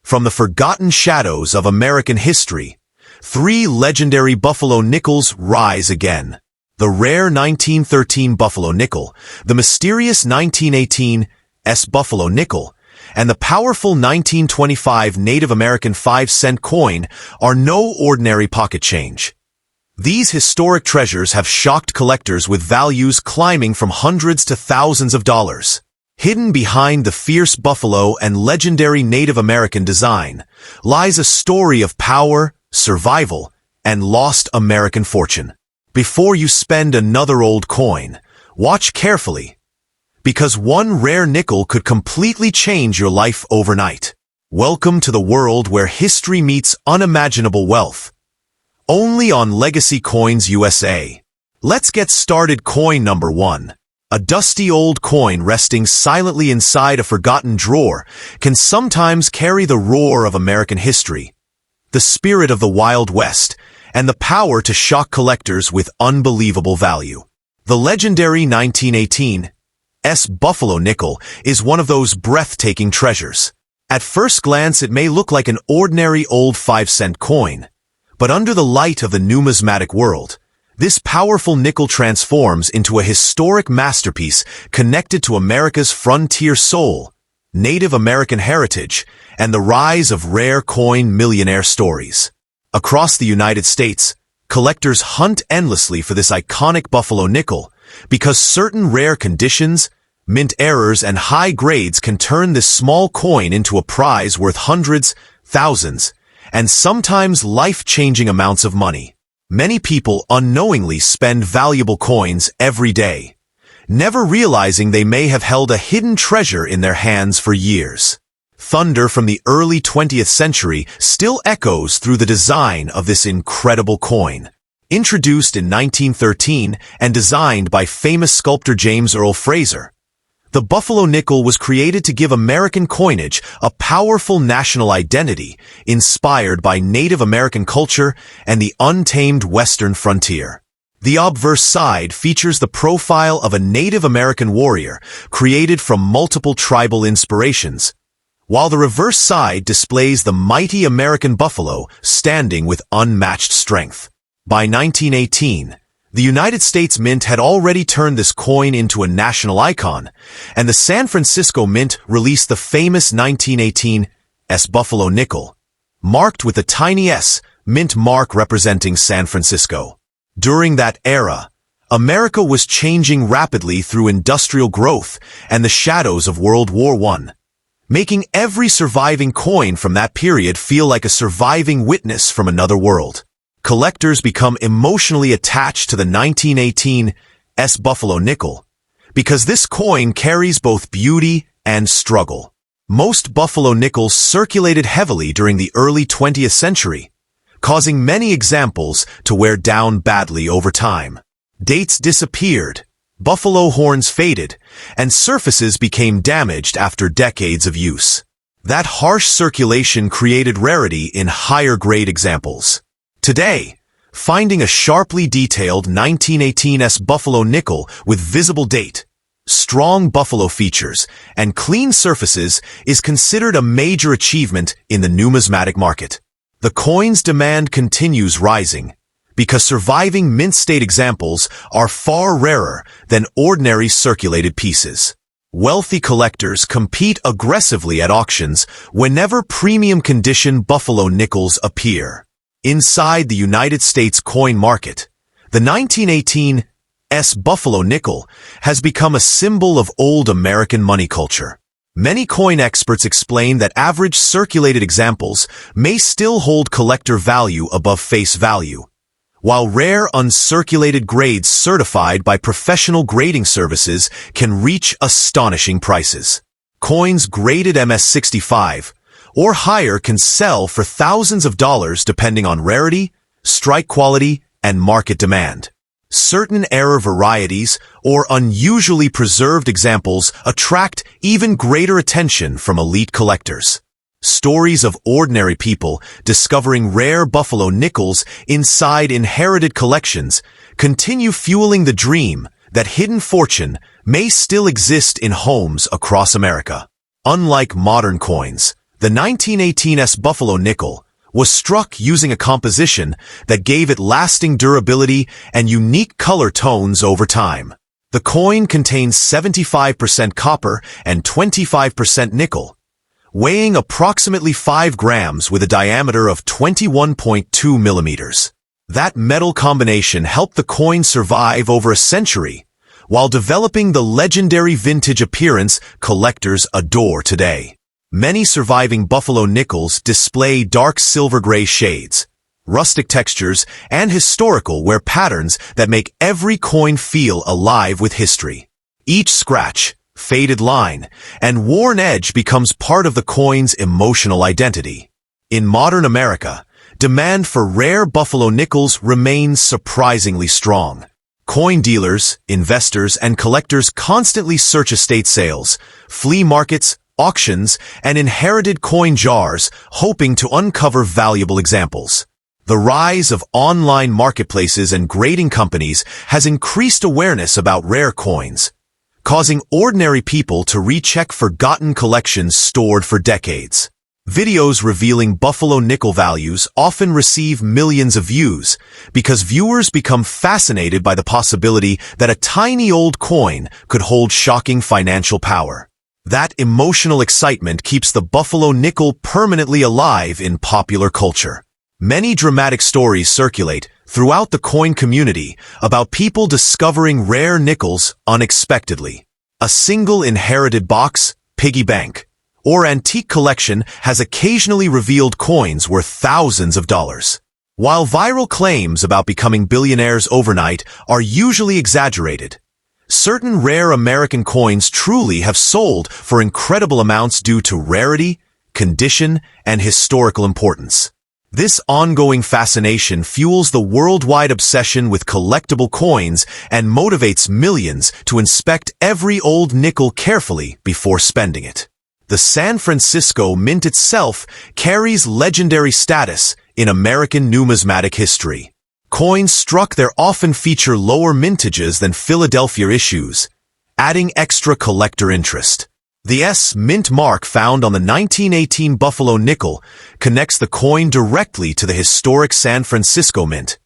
From the forgotten shadows of American history, three legendary Buffalo nickels rise again. The rare 1913 Buffalo nickel, the mysterious 1918 Buffalo nickel, and the powerful 1925 Native American 5-cent coin are no ordinary pocket change. These historic treasures have shocked collectors with values climbing from hundreds to thousands of dollars. Hidden behind the fierce buffalo and legendary Native American design lies a story of power, survival, and lost American fortune. Before you spend another old coin, watch carefully, because one rare nickel could completely change your life overnight. Welcome to the world where history meets unimaginable wealth. Only on Legacy Coins USA. Let's get started. Coin number 1. A dusty old coin resting silently inside a forgotten drawer can sometimes carry the roar of American history, the spirit of the Wild West, and the power to shock collectors with unbelievable value. The legendary 1918 Buffalo nickel is one of those breathtaking treasures. At first glance, it may look like an ordinary old 5-cent coin, but under the light of the numismatic world, this powerful nickel transforms into a historic masterpiece connected to America's frontier soul, Native American heritage, and the rise of rare coin millionaire stories. Across the United States, collectors hunt endlessly for this iconic Buffalo nickel because certain rare conditions, mint errors, and high grades can turn this small coin into a prize worth hundreds, thousands, and sometimes life-changing amounts of money. Many people unknowingly spend valuable coins every day, never realizing they may have held a hidden treasure in their hands for years. Thunder from the early 20th century still echoes through the design of this incredible coin. Introduced in 1913 and designed by famous sculptor James Earl Fraser, the Buffalo nickel was created to give American coinage a powerful national identity inspired by Native American culture and the untamed Western frontier. The obverse side features the profile of a Native American warrior created from multiple tribal inspirations, while the reverse side displays the mighty American buffalo standing with unmatched strength. By 1918, the United States Mint had already turned this coin into a national icon, and the San Francisco Mint released the famous 1918 Buffalo nickel, marked with a tiny S mint mark representing San Francisco. During that era, America was changing rapidly through industrial growth and the shadows of World War I, making every surviving coin from that period feel like a surviving witness from another world. Collectors become emotionally attached to the 1918 Buffalo nickel because this coin carries both beauty and struggle. Most Buffalo nickels circulated heavily during the early 20th century, causing many examples to wear down badly over time. Dates disappeared, buffalo horns faded, and surfaces became damaged after decades of use. That harsh circulation created rarity in higher-grade examples. Today, finding a sharply detailed 1918 Buffalo nickel with visible date, strong buffalo features, and clean surfaces is considered a major achievement in the numismatic market. The coin's demand continues rising because surviving mint-state examples are far rarer than ordinary circulated pieces. Wealthy collectors compete aggressively at auctions whenever premium condition Buffalo nickels appear. Inside the United States coin market, the 1918 Buffalo nickel has become a symbol of old American money culture. Many coin experts explain that average circulated examples may still hold collector value above face value, while rare uncirculated grades certified by professional grading services can reach astonishing prices. Coins graded MS-65 or higher can sell for thousands of dollars depending on rarity, strike quality, and market demand. Certain error varieties or unusually preserved examples attract even greater attention from elite collectors. Stories of ordinary people discovering rare Buffalo nickels inside inherited collections continue fueling the dream that hidden fortune may still exist in homes across America. Unlike modern coins, The 1918's Buffalo nickel was struck using a composition that gave it lasting durability and unique color tones over time. The coin contains 75% copper and 25% nickel, weighing approximately 5 grams with a diameter of 21.2 millimeters. That metal combination helped the coin survive over a century, while developing the legendary vintage appearance collectors adore today. Many surviving Buffalo nickels display dark silver-gray shades, rustic textures, and historical wear patterns that make every coin feel alive with history. Each scratch, faded line, and worn edge becomes part of the coin's emotional identity. In modern America, demand for rare Buffalo nickels remains surprisingly strong. Coin dealers, investors, and collectors constantly search estate sales, flea markets, auctions, and inherited coin jars, hoping to uncover valuable examples. The rise of online marketplaces and grading companies has increased awareness about rare coins, causing ordinary people to recheck forgotten collections stored for decades. Videos revealing Buffalo nickel values often receive millions of views because viewers become fascinated by the possibility that a tiny old coin could hold shocking financial power. That emotional excitement keeps the Buffalo nickel permanently alive in popular culture. Many dramatic stories circulate throughout the coin community about people discovering rare nickels unexpectedly. A single inherited box, piggy bank, or antique collection has occasionally revealed coins worth thousands of dollars. While viral claims about becoming billionaires overnight are usually exaggerated, certain rare American coins truly have sold for incredible amounts due to rarity, condition, and historical importance. This ongoing fascination fuels the worldwide obsession with collectible coins and motivates millions to inspect every old nickel carefully before spending it. The San Francisco Mint itself carries legendary status in American numismatic history. Coins struck there often feature lower mintages than Philadelphia issues, adding extra collector interest. The S Mint mark found on the 1918 Buffalo nickel connects the coin directly to the historic San Francisco Mint,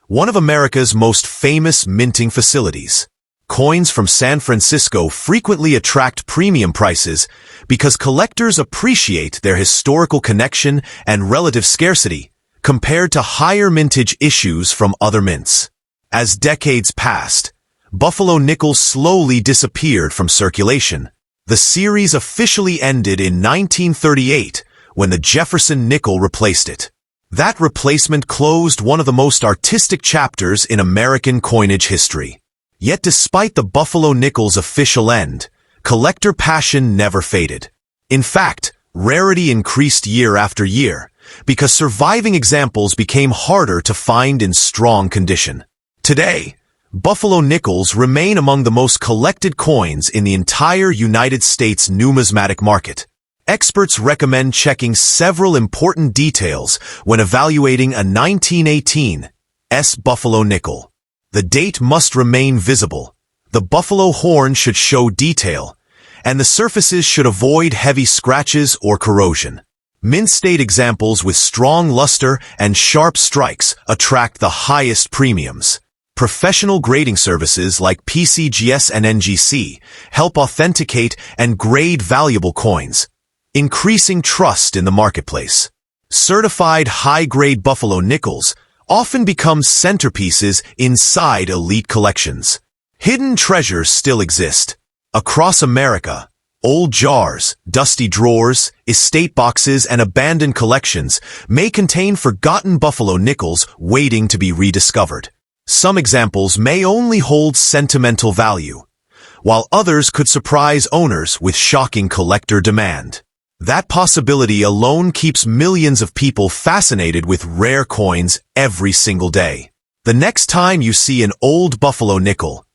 one of America's most famous minting facilities. Coins from San Francisco frequently attract premium prices because collectors appreciate their historical connection and relative scarcity compared to higher mintage issues from other mints. As decades passed, Buffalo nickels slowly disappeared from circulation. The series officially ended in 1938 when the Jefferson nickel replaced it. That replacement closed one of the most artistic chapters in American coinage history. Yet despite the Buffalo nickel's official end, collector passion never faded. In fact, rarity increased year after year, because surviving examples became harder to find in strong condition. Today, Buffalo nickels remain among the most collected coins in the entire United States numismatic market. Experts recommend checking several important details when evaluating a 1918 S Buffalo nickel. The date must remain visible, the buffalo horn should show detail, and the surfaces should avoid heavy scratches or corrosion. Mint-state examples with strong luster and sharp strikes attract the highest premiums. Professional grading services like PCGS and NGC help authenticate and grade valuable coins, increasing trust in the marketplace. Certified high-grade Buffalo nickels often become centerpieces inside elite collections. Hidden treasures still exist. Across America, old jars, dusty drawers, estate boxes, and abandoned collections may contain forgotten Buffalo nickels waiting to be rediscovered. Some examples may only hold sentimental value, while others could surprise owners with shocking collector demand. That possibility alone keeps millions of people fascinated with rare coins every single day. The next time you see an old Buffalo nickel,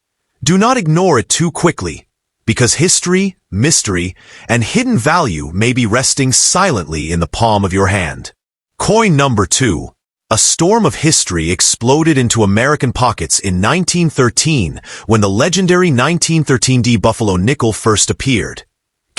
do not ignore it too quickly, because history, mystery, and hidden value may be resting silently in the palm of your hand. Coin number 2. A storm of history exploded into American pockets in 1913 when the legendary 1913D Buffalo nickel first appeared.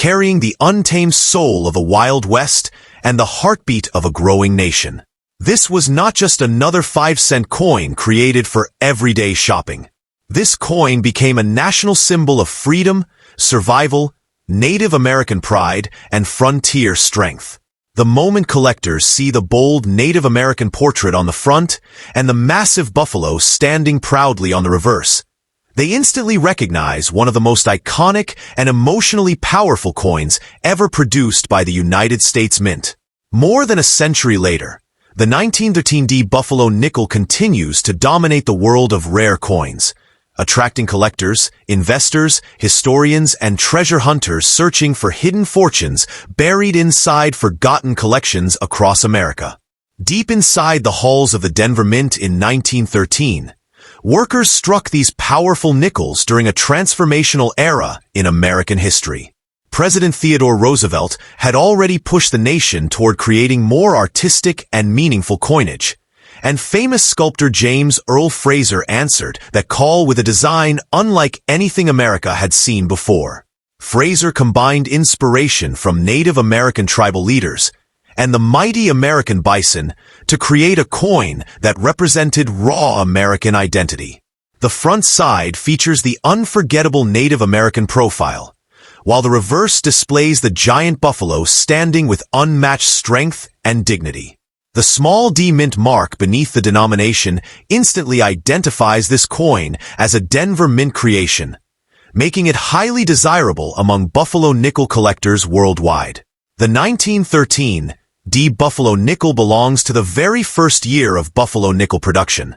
carrying the untamed soul of a Wild West and the heartbeat of a growing nation. This was not just another 5-cent coin created for everyday shopping. This coin became a national symbol of freedom, survival, Native American pride, and frontier strength. The moment collectors see the bold Native American portrait on the front and the massive buffalo standing proudly on the reverse, they instantly recognize one of the most iconic and emotionally powerful coins ever produced by the United States Mint. More than a century later, the 1913 D Buffalo nickel continues to dominate the world of rare coins, attracting collectors, investors, historians, and treasure hunters searching for hidden fortunes buried inside forgotten collections across America. Deep inside the halls of the Denver Mint in 1913, workers struck these powerful nickels during a transformational era in American history. President Theodore Roosevelt had already pushed the nation toward creating more artistic and meaningful coinage, and famous sculptor James Earl Fraser answered that call with a design unlike anything America had seen before. Fraser combined inspiration from Native American tribal leaders and the mighty American bison to create a coin that represented raw American identity. The front side features the unforgettable Native American profile, while the reverse displays the giant buffalo standing with unmatched strength and dignity. The small D Mint mark beneath the denomination instantly identifies this coin as a Denver Mint creation, making it highly desirable among Buffalo nickel collectors worldwide. The 1913 D Buffalo nickel belongs to the very first year of Buffalo nickel production,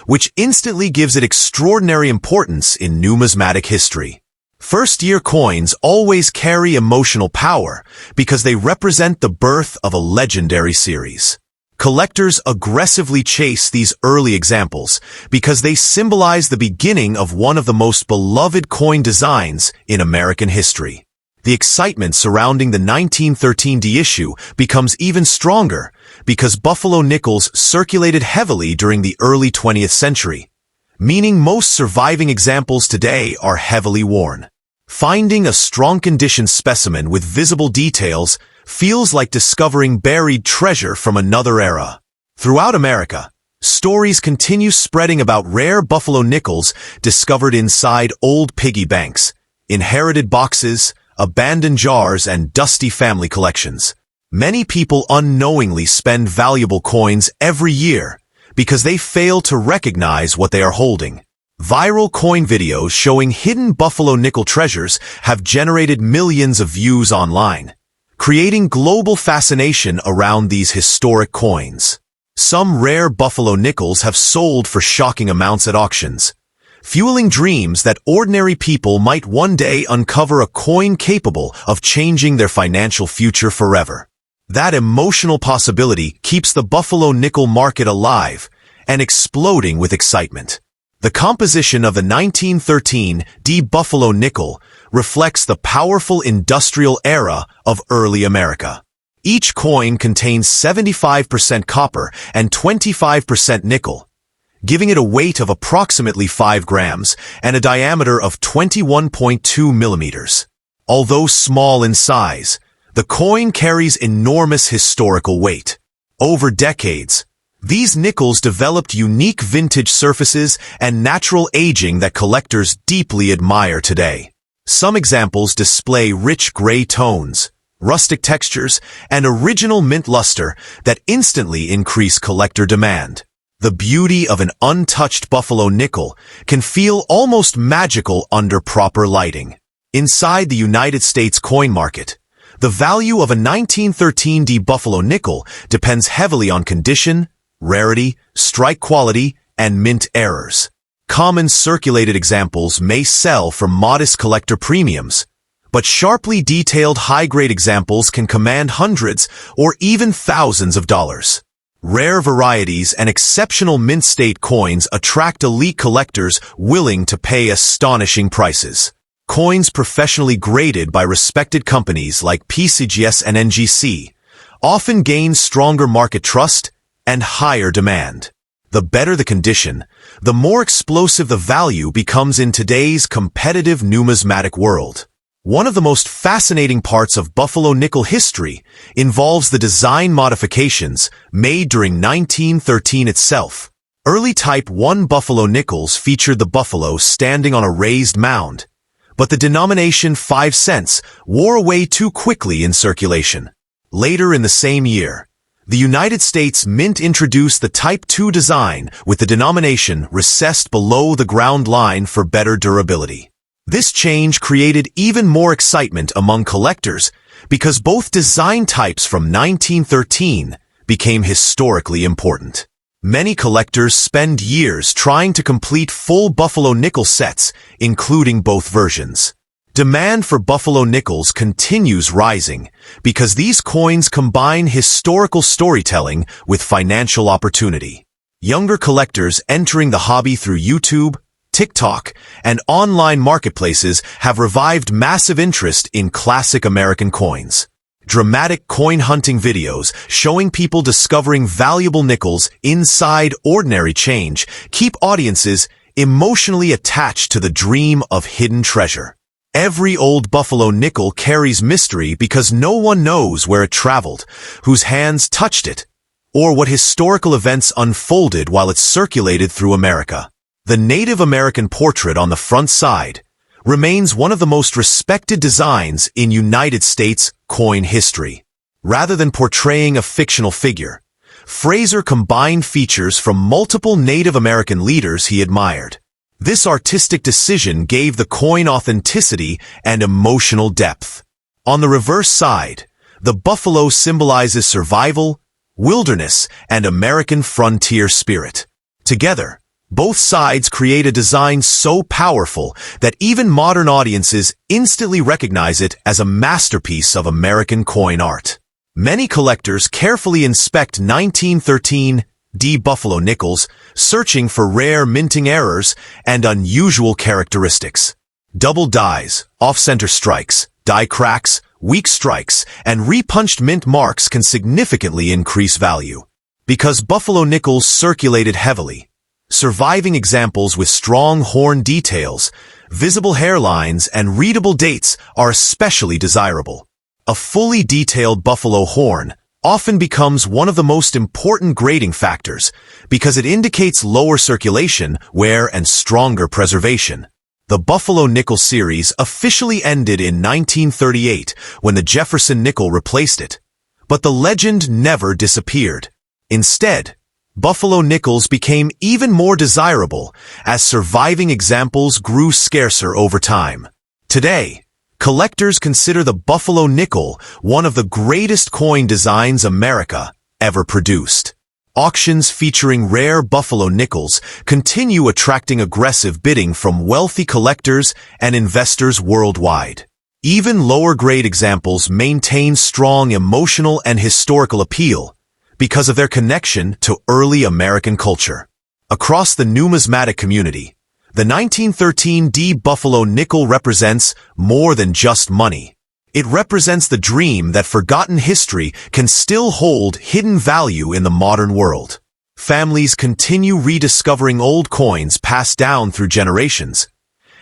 which instantly gives it extraordinary importance in numismatic history. First-year coins always carry emotional power because they represent the birth of a legendary series. Collectors aggressively chase these early examples because they symbolize the beginning of one of the most beloved coin designs in American history. The excitement surrounding the 1913 D issue becomes even stronger because Buffalo nickels circulated heavily during the early 20th century, meaning most surviving examples today are heavily worn. Finding a strong-condition specimen with visible details feels like discovering buried treasure from another era. Throughout America, stories continue spreading about rare Buffalo nickels discovered inside old piggy banks, inherited boxes, abandoned jars, and dusty family collections. Many people unknowingly spend valuable coins every year because they fail to recognize what they are holding. Viral coin videos showing hidden Buffalo nickel treasures have generated millions of views online, creating global fascination around these historic coins. Some rare Buffalo nickels have sold for shocking amounts at auctions, fueling dreams that ordinary people might one day uncover a coin capable of changing their financial future forever. That emotional possibility keeps the Buffalo nickel market alive and exploding with excitement. The composition of the 1913 D Buffalo nickel reflects the powerful industrial era of early America. Each coin contains 75% copper and 25% nickel, giving it a weight of approximately 5 grams and a diameter of 21.2 millimeters. Although small in size, the coin carries enormous historical weight. Over decades, these nickels developed unique vintage surfaces and natural aging that collectors deeply admire today. Some examples display rich gray tones, rustic textures, and original mint luster that instantly increase collector demand. The beauty of an untouched Buffalo nickel can feel almost magical under proper lighting. Inside the United States coin market, the value of a 1913 D Buffalo nickel depends heavily on condition, rarity, strike quality, and mint errors. Common circulated examples may sell for modest collector premiums, but sharply detailed high-grade examples can command hundreds or even thousands of dollars. Rare varieties and exceptional mint-state coins attract elite collectors willing to pay astonishing prices. Coins professionally graded by respected companies like PCGS and NGC often gain stronger market trust and higher demand. The better the condition, the more explosive the value becomes in today's competitive numismatic world. One of the most fascinating parts of Buffalo nickel history involves the design modifications made during 1913 itself. Early Type 1 Buffalo nickels featured the buffalo standing on a raised mound, but the denomination 5 cents wore away too quickly in circulation. Later in the same year, the United States Mint introduced the Type 2 design with the denomination recessed below the ground line for better durability. This change created even more excitement among collectors because both design types from 1913 became historically important. Many collectors spend years trying to complete full Buffalo nickel sets, including both versions. Demand for Buffalo nickels continues rising because these coins combine historical storytelling with financial opportunity. Younger collectors entering the hobby through YouTube, TikTok, and online marketplaces have revived massive interest in classic American coins. Dramatic coin hunting videos showing people discovering valuable nickels inside ordinary change keep audiences emotionally attached to the dream of hidden treasure. Every old Buffalo nickel carries mystery because no one knows where it traveled, whose hands touched it, or what historical events unfolded while it circulated through America. The Native American portrait on the front side remains one of the most respected designs in United States coin history. Rather than portraying a fictional figure, Fraser combined features from multiple Native American leaders he admired. This artistic decision gave the coin authenticity and emotional depth. On the reverse side, the buffalo symbolizes survival, wilderness, and American frontier spirit. Together, both sides create a design so powerful that even modern audiences instantly recognize it as a masterpiece of American coin art. Many collectors carefully inspect 1913 D Buffalo nickels, searching for rare minting errors and unusual characteristics. Double dies, off-center strikes, die cracks, weak strikes, and repunched mint marks can significantly increase value. Because Buffalo nickels circulated heavily, surviving examples with strong horn details, visible hairlines, and readable dates are especially desirable. A fully detailed buffalo horn often becomes one of the most important grading factors because it indicates lower circulation, wear, and stronger preservation. The Buffalo nickel series officially ended in 1938 when the Jefferson nickel replaced it, but the legend never disappeared. Instead, Buffalo nickels became even more desirable as surviving examples grew scarcer over time. Today, collectors consider the Buffalo nickel one of the greatest coin designs America ever produced. Auctions featuring rare Buffalo nickels continue attracting aggressive bidding from wealthy collectors and investors worldwide. Even lower-grade examples maintain strong emotional and historical appeal because of their connection to early American culture. Across the numismatic community, the 1913 D Buffalo nickel represents more than just money. It represents the dream that forgotten history can still hold hidden value in the modern world. Families continue rediscovering old coins passed down through generations,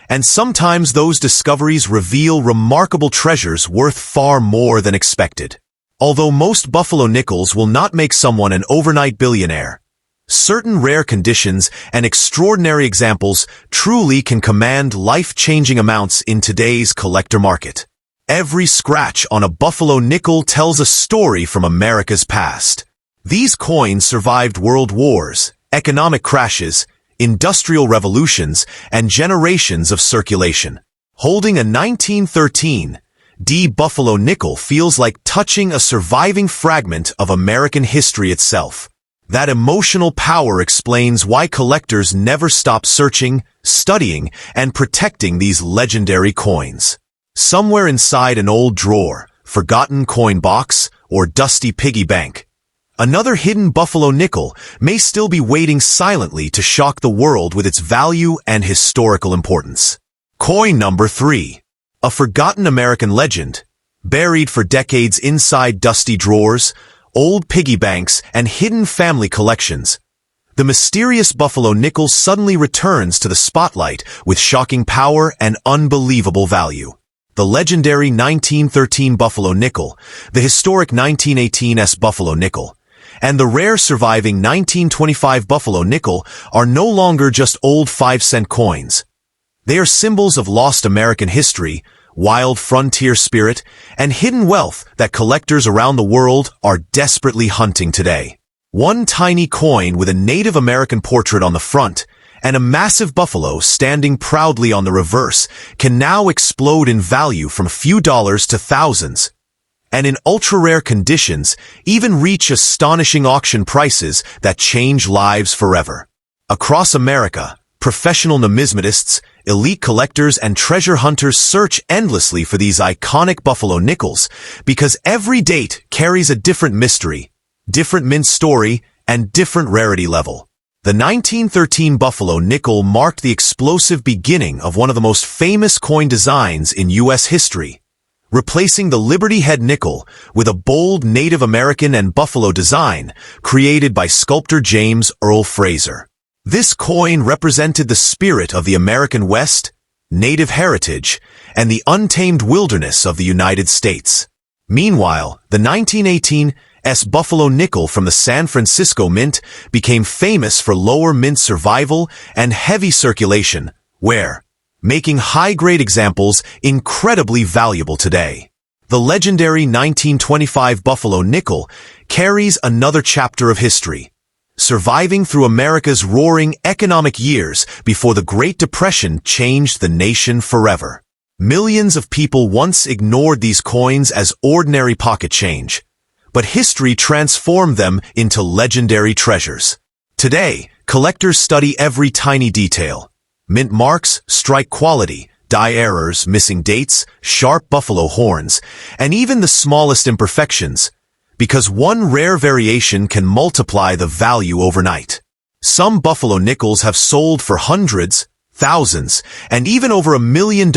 and sometimes those discoveries reveal remarkable treasures worth far more than expected. Although most Buffalo nickels will not make someone an overnight billionaire, certain rare conditions and extraordinary examples truly can command life-changing amounts in today's collector market. Every scratch on a Buffalo nickel tells a story from America's past. These coins survived world wars, economic crashes, industrial revolutions, and generations of circulation. Holding a 1913 D Buffalo nickel feels like touching a surviving fragment of American history itself. That emotional power explains why collectors never stop searching, studying, and protecting these legendary coins. Somewhere inside an old drawer, forgotten coin box, or dusty piggy bank, another hidden Buffalo nickel may still be waiting silently to shock the world with its value and historical importance. Coin number 3. A forgotten American legend, buried for decades inside dusty drawers, old piggy banks, and hidden family collections. The mysterious Buffalo nickel suddenly returns to the spotlight with shocking power and unbelievable value. the legendary 1913 Buffalo nickel, the historic 1918 Buffalo nickel, and the rare surviving 1925 Buffalo nickel are no longer just old 5-cent coins. They are symbols of lost American history, wild frontier spirit, and hidden wealth that collectors around the world are desperately hunting today. One tiny coin with a Native American portrait on the front and a massive buffalo standing proudly on the reverse can now explode in value from a few dollars to thousands, and in ultra-rare conditions even reach astonishing auction prices that change lives forever. Across America, professional numismatists, elite collectors, and treasure hunters search endlessly for these iconic Buffalo nickels because every date carries a different mystery, different mint story, and different rarity level. The 1913 Buffalo nickel marked the explosive beginning of one of the most famous coin designs in U.S. history, replacing the Liberty Head nickel with a bold Native American and buffalo design created by sculptor James Earl Fraser. This coin represented the spirit of the American West, native heritage, and the untamed wilderness of the United States. Meanwhile, the 1918 Buffalo nickel from the San Francisco Mint became famous for lower mint survival and heavy circulation, making high-grade examples incredibly valuable today. The legendary 1925 Buffalo nickel carries another chapter of history, surviving through America's roaring economic years before the Great Depression changed the nation forever. Millions of people once ignored these coins as ordinary pocket change, but history transformed them into legendary treasures. Today, collectors study every tiny detail: mint marks, strike quality, die errors, missing dates, sharp buffalo horns, and even the smallest imperfections, because one rare variation can multiply the value overnight. Some Buffalo nickels have sold for hundreds, thousands, and even over $1 million,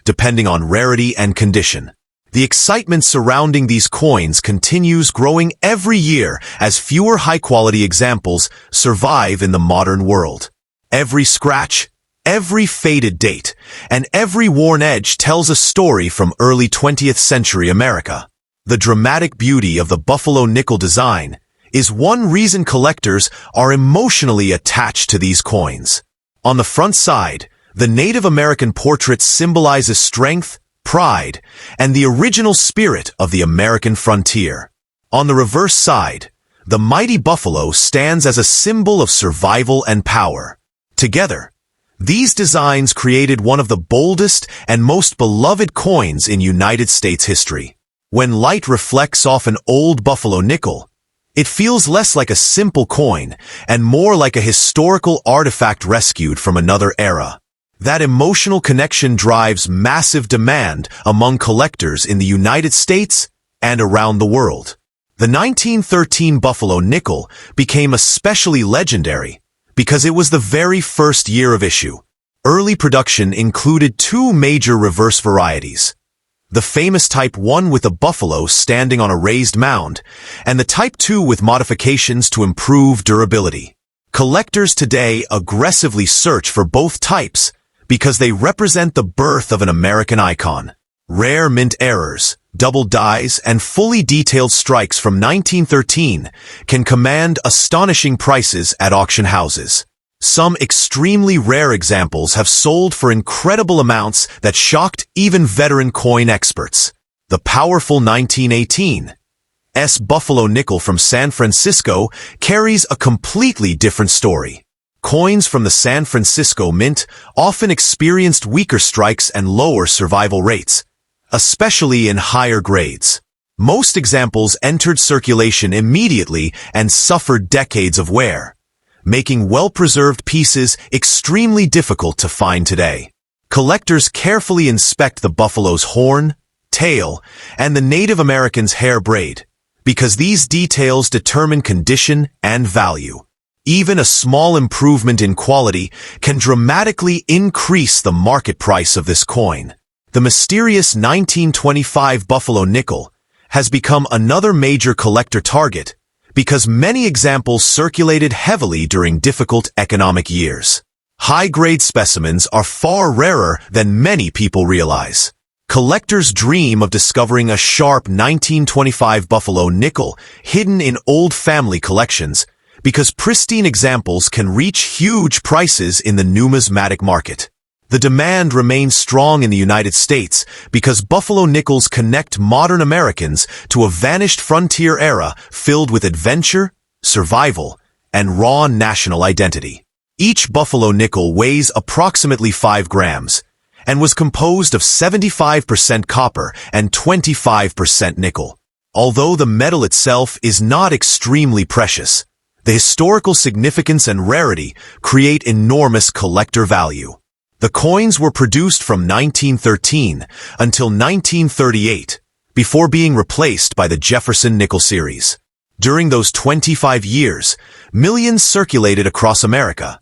depending on rarity and condition. The excitement surrounding these coins continues growing every year as fewer high-quality examples survive in the modern world. Every scratch, every faded date, and every worn edge tells a story from early 20th century America. The dramatic beauty of the Buffalo nickel design is one reason collectors are emotionally attached to these coins. On the front side, the Native American portrait symbolizes strength, pride, and the original spirit of the American frontier. On the reverse side, the mighty buffalo stands as a symbol of survival and power. Together, these designs created one of the boldest and most beloved coins in United States history. When light reflects off an old Buffalo nickel, it feels less like a simple coin and more like a historical artifact rescued from another era. That emotional connection drives massive demand among collectors in the United States and around the world. The 1913 Buffalo nickel became especially legendary because it was the very first year of issue. Early production included two major reverse varieties: the famous Type 1 with a buffalo standing on a raised mound, and the Type 2 with modifications to improve durability. Collectors today aggressively search for both types because they represent the birth of an American icon. Rare mint errors, double dies, and fully detailed strikes from 1913 can command astonishing prices at auction houses. Some extremely rare examples have sold for incredible amounts that shocked even veteran coin experts. The powerful 1918 Buffalo nickel from San Francisco carries a completely different story. Coins from the San Francisco Mint often experienced weaker strikes and lower survival rates, especially in higher grades. Most examples entered circulation immediately and suffered decades of wear, making well-preserved pieces extremely difficult to find today. Collectors carefully inspect the buffalo's horn, tail, and the Native American's hair braid, because these details determine condition and value. Even a small improvement in quality can dramatically increase the market price of this coin. The mysterious 1925 Buffalo nickel has become another major collector target because many examples circulated heavily during difficult economic years. High-grade specimens are far rarer than many people realize. Collectors dream of discovering a sharp 1925 Buffalo nickel hidden in old family collections because pristine examples can reach huge prices in the numismatic market. The demand remains strong in the United States because Buffalo nickels connect modern Americans to a vanished frontier era filled with adventure, survival, and raw national identity. Each Buffalo nickel weighs approximately 5 grams and was composed of 75% copper and 25% nickel. Although the metal itself is not extremely precious, the historical significance and rarity create enormous collector value. The coins were produced from 1913 until 1938, before being replaced by the Jefferson nickel series. During those 25 years, millions circulated across America,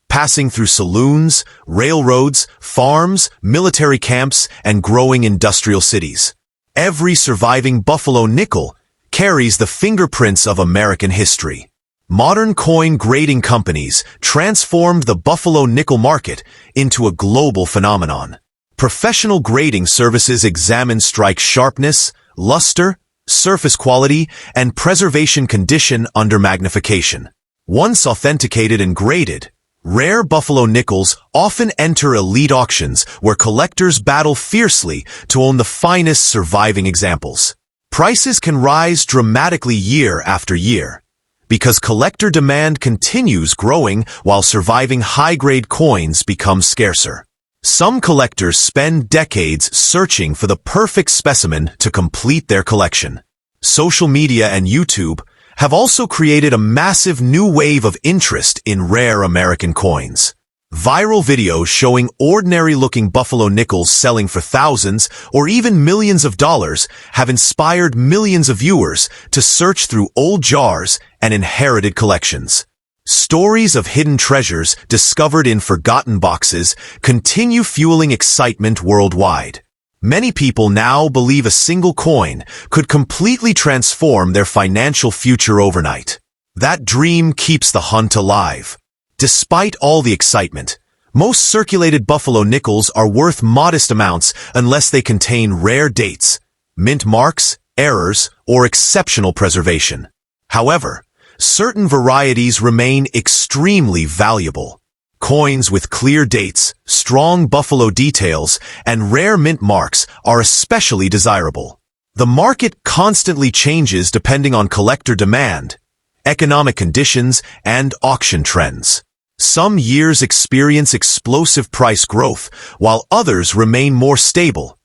passing through saloons, railroads, farms, military camps, and growing industrial cities. Every surviving Buffalo nickel carries the fingerprints of American history. Modern coin grading companies transformed the Buffalo nickel market into a global phenomenon. Professional grading services examine strike sharpness, luster, surface quality, and preservation condition under magnification. Once authenticated and graded, rare Buffalo nickels often enter elite auctions where collectors battle fiercely to own the finest surviving examples. Prices can rise dramatically year after year, because collector demand continues growing while surviving high-grade coins become scarcer. Some collectors spend decades searching for the perfect specimen to complete their collection. Social media and YouTube have also created a massive new wave of interest in rare American coins. Viral videos showing ordinary-looking Buffalo nickels selling for thousands or even millions of dollars have inspired millions of viewers to search through old jars and inherited collections. Stories of hidden treasures discovered in forgotten boxes continue fueling excitement worldwide. Many people now believe a single coin could completely transform their financial future overnight. That dream keeps the hunt alive. Despite all the excitement, most circulated Buffalo nickels are worth modest amounts unless they contain rare dates, mint marks, errors, or exceptional preservation. However, certain varieties remain extremely valuable. Coins with clear dates, strong Buffalo details, and rare mint marks are especially desirable. The market constantly changes depending on collector demand, economic conditions, and auction trends. Some years experience explosive price growth, while others remain more stable,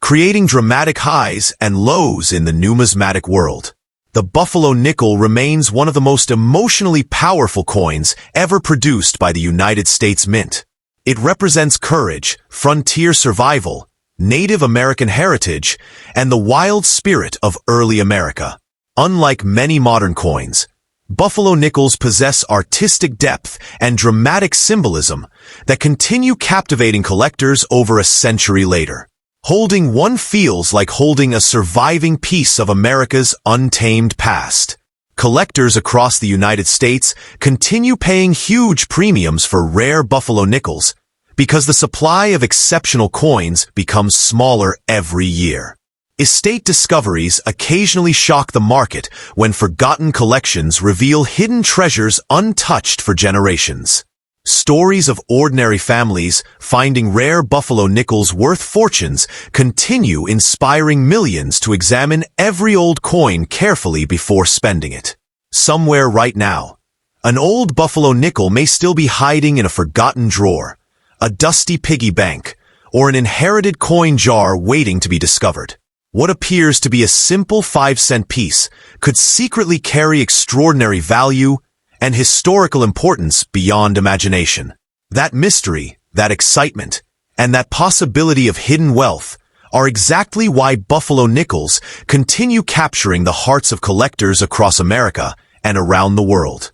creating dramatic highs and lows in the numismatic world. The Buffalo nickel remains one of the most emotionally powerful coins ever produced by the United States Mint. It represents courage, frontier survival, Native American heritage, and the wild spirit of early America. Unlike many modern coins, Buffalo nickels possess artistic depth and dramatic symbolism that continue captivating collectors over a century later. Holding one feels like holding a surviving piece of America's untamed past. Collectors across the United States continue paying huge premiums for rare Buffalo nickels because the supply of exceptional coins becomes smaller every year. Estate discoveries occasionally shock the market when forgotten collections reveal hidden treasures untouched for generations. Stories of ordinary families finding rare Buffalo nickels worth fortunes continue inspiring millions to examine every old coin carefully before spending it. Somewhere right now, an old Buffalo nickel may still be hiding in a forgotten drawer, a dusty piggy bank, or an inherited coin jar waiting to be discovered. What appears to be a simple 5-cent piece could secretly carry extraordinary value and historical importance beyond imagination. That mystery, that excitement, and that possibility of hidden wealth are exactly why Buffalo nickels continue capturing the hearts of collectors across America and around the world.